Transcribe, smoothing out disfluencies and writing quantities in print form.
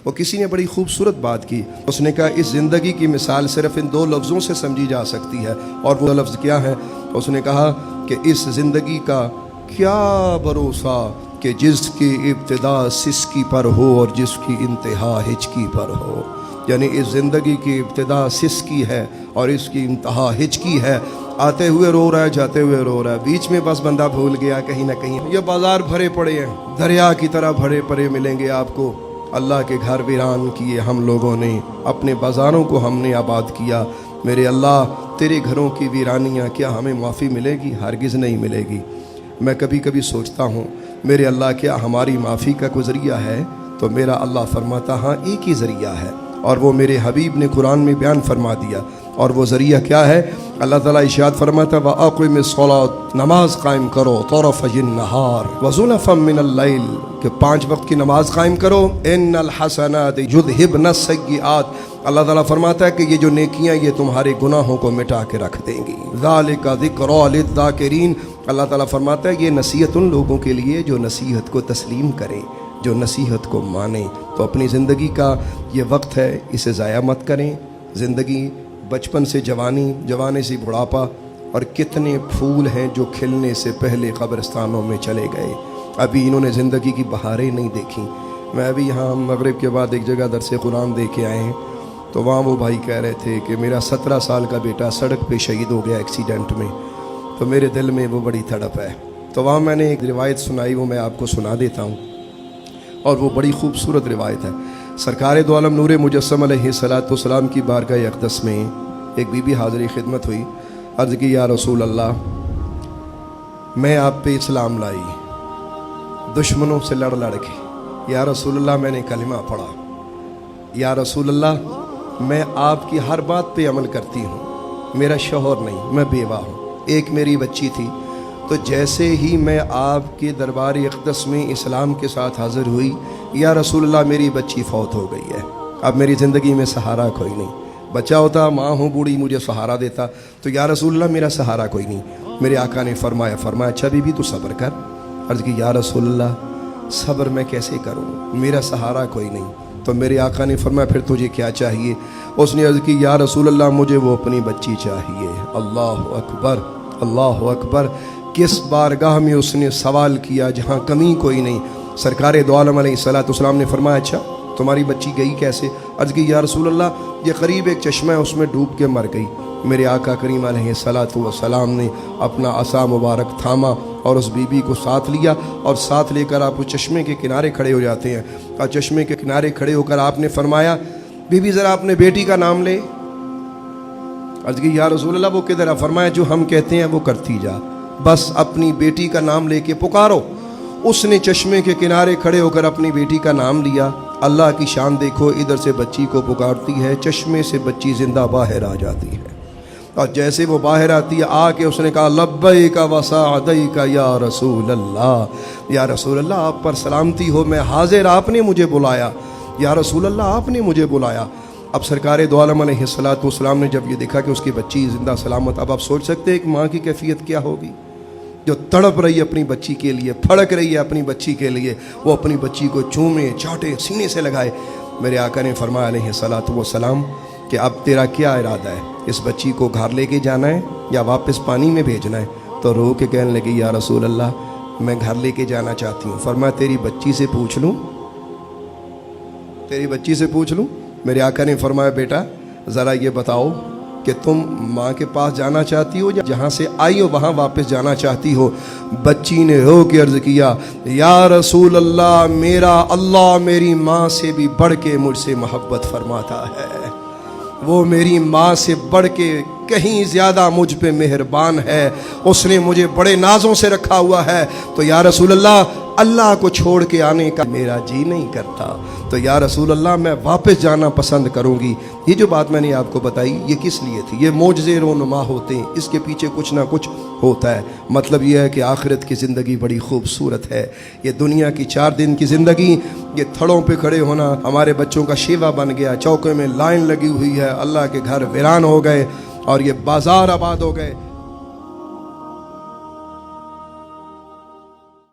وہ کسی نے بڑی خوبصورت بات کی، اس نے کہا اس زندگی کی مثال صرف ان دو لفظوں سے سمجھی جا سکتی ہے، اور وہ لفظ کیا ہے؟ اس نے کہا کہ اس زندگی کا کیا بھروسہ کہ جس کی ابتدا سسکی پر ہو اور جس کی انتہا ہچکی پر ہو۔ یعنی اس زندگی کی ابتدا سسکی ہے اور اس کی انتہا ہچکی ہے، آتے ہوئے رو رہا ہے، جاتے ہوئے رو رہا ہے، بیچ میں بس بندہ بھول گیا کہیں نہ کہیں۔ یہ بازار بھرے پڑے ہیں، دریا کی طرح بھرے پڑے ملیں گے آپ کو۔ اللہ کے گھر ویران کیے ہم لوگوں نے، اپنے بازاروں کو ہم نے آباد کیا۔ میرے اللہ تیرے گھروں کی ویرانیاں کیا ہمیں معافی ملے گی؟ ہرگز نہیں ملے گی۔ میں کبھی کبھی سوچتا ہوں میرے اللہ کیا ہماری معافی کا کوئی ذریعہ ہے؟ تو میرا اللہ فرماتا ہاں ایک ہی ذریعہ ہے، اور وہ میرے حبیب نے قرآن میں بیان فرما دیا۔ اور وہ ذریعہ کیا ہے؟ اللہ تعالیٰ ارشاد فرماتا وَأَقِمِ الصَّلَاةَ، نماز قائم کرو، طرفَيِ النَّهَارِ وَزُلَفًا مِّنَ اللَّيْلِ، کہ 5 وقت کی نماز قائم کرو۔ إِنَّ الْحَسَنَاتِ يُذْهِبْنَ السَّيِّئَاتِ، اللہ تعالیٰ فرماتا ہے کہ یہ جو نیکیاں یہ تمہارے گناہوں کو مٹا کے رکھ دیں گی۔ ذَلِكَ ذِكْرَىٰ لِلذَّاكِرِينَ، اللہ تعالیٰ فرماتا ہے یہ نصیحت ان لوگوں کے لیے جو نصیحت کو تسلیم کریں، جو نصیحت کو مانیں۔ تو اپنی زندگی کا یہ وقت ہے، اسے ضائع مت کریں۔ زندگی بچپن سے جوانی، جوانے سے بڑھاپا، اور کتنے پھول ہیں جو کھلنے سے پہلے قبرستانوں میں چلے گئے، ابھی انہوں نے زندگی کی بہاریں نہیں دیکھیں۔ میں ابھی یہاں مغرب کے بعد ایک جگہ درس قرآن دے کے آئے ہیں، تو وہاں وہ بھائی کہہ رہے تھے کہ میرا 17 سال کا بیٹا سڑک پہ شہید ہو گیا ایکسیڈنٹ میں، تو میرے دل میں وہ بڑی تڑپ ہے۔ تو وہاں میں نے ایک روایت سنائی، وہ میں آپ کو سنا دیتا ہوں، اور وہ بڑی خوبصورت روایت ہے۔ سرکار دو عالم نور مجسم علیہ السلام کی بارگاہ اقدس میں ایک بی بی حاضری خدمت ہوئی، عرض کی یا رسول اللہ میں آپ پہ اسلام لائی دشمنوں سے لڑ کے، یا رسول اللہ میں نے کلمہ پڑھا، یا رسول اللہ میں آپ کی ہر بات پہ عمل کرتی ہوں، میرا شوہر نہیں، میں بیوہ ہوں، ایک میری بچی تھی۔ تو جیسے ہی میں آپ کے دربار اقدس میں اسلام کے ساتھ حاضر ہوئی، یا رسول اللہ میری بچی فوت ہو گئی ہے، اب میری زندگی میں سہارا کوئی نہیں۔ بچہ ہوتا ماں ہوں بوڑھی مجھے سہارا دیتا، تو یا رسول اللہ میرا سہارا کوئی نہیں۔ میرے آقا نے فرمایا اچھا بی بی تو صبر کر۔ عرض کی یا رسول اللہ صبر میں کیسے کروں، میرا سہارا کوئی نہیں۔ تو میرے آقا نے فرمایا پھر تجھے کیا چاہیے؟ اس نے عرض کی یا رسول اللہ مجھے وہ اپنی بچی چاہیے۔ اللہ اکبر، اللہ اکبر۔ کس بارگاہ میں اس نے سوال کیا جہاں کمی کوئی نہیں۔ سرکار دو عالم علیہ السلام نے فرمایا اچھا تمہاری بچی گئی کیسے؟ عرض کی یا رسول اللہ یہ قریب ایک چشمہ ہے، اس میں ڈوب کے مر گئی۔ میرے آقا کریم علیہ السلام نے اپنا عصا مبارک تھاما اور اس بی بی کو ساتھ لیا، اور ساتھ لے کر آپ اس چشمے کے کنارے کھڑے ہو جاتے ہیں، اور چشمے کے کنارے کھڑے ہو کر آپ نے فرمایا بی بی ذرا اپنے بیٹی کا نام لے۔ عرض کی یا رسول اللہ وہ کدھر ہے؟ فرمایا جو ہم کہتے ہیں وہ کرتی جا، بس اپنی بیٹی کا نام لے کے پکارو۔ اس نے چشمے کے کنارے کھڑے ہو کر اپنی بیٹی کا نام لیا۔ اللہ کی شان دیکھو، ادھر سے بچی کو پکارتی ہے، چشمے سے بچی زندہ باہر آ جاتی ہے، اور جیسے وہ باہر آتی ہے آ کے اس نے کہا لبیک وسعدیک یا رسول اللہ، یا رسول اللہ آپ پر سلامتی ہو، میں حاضر، آپ نے مجھے بلایا، یا رسول اللہ آپ نے مجھے بلایا۔ اب سرکار دو عالم علیہ السلام نے جب یہ دیکھا کہ اس کی بچی زندہ سلامت، اب آپ سوچ سکتے ہیں ایک ماں کی کیفیت کیا ہوگی جو تڑپ رہی ہے اپنی بچی کے لیے، پھڑک رہی ہے اپنی بچی کے لیے، وہ اپنی بچی کو چومے چاٹے سینے سے لگائے۔ میرے آقا نے فرمایا علیہ السلام کہ اب تیرا کیا ارادہ ہے، اس بچی کو گھر لے کے جانا ہے یا واپس پانی میں بھیجنا ہے؟ تو رو کے کہنے لگی یا رسول اللہ میں گھر لے کے جانا چاہتی ہوں۔ فرمایا تیری بچی سے پوچھ لوں، تیری بچی سے پوچھ لوں؟ میرے آقا نے فرمایا بیٹا ذرا یہ بتاؤ کہ تم ماں کے پاس جانا چاہتی ہو یا جہاں سے آئی ہو وہاں واپس جانا چاہتی ہو؟ بچی نے رو کے عرض کیا یا رسول اللہ میرا اللہ میری ماں سے بھی بڑھ کے مجھ سے محبت فرماتا ہے، وہ میری ماں سے بڑھ کے کہیں زیادہ مجھ پہ مہربان ہے، اس نے مجھے بڑے نازوں سے رکھا ہوا ہے، تو یا رسول اللہ اللہ کو چھوڑ کے آنے کا میرا جی نہیں کرتا، تو یا رسول اللہ میں واپس جانا پسند کروں گی۔ یہ جو بات میں نے آپ کو بتائی یہ کس لیے تھی؟ یہ معجزے رونما ہوتے ہیں، اس کے پیچھے کچھ نہ کچھ ہوتا ہے۔ مطلب یہ ہے کہ آخرت کی زندگی بڑی خوبصورت ہے، یہ دنیا کی 4 دن کی زندگی، یہ تھڑوں پہ کھڑے ہونا ہمارے بچوں کا شیوا بن گیا، چوکے میں لائن لگی ہوئی ہے، اللہ کے گھر ویران ہو گئے اور یہ بازار آباد ہو گئے۔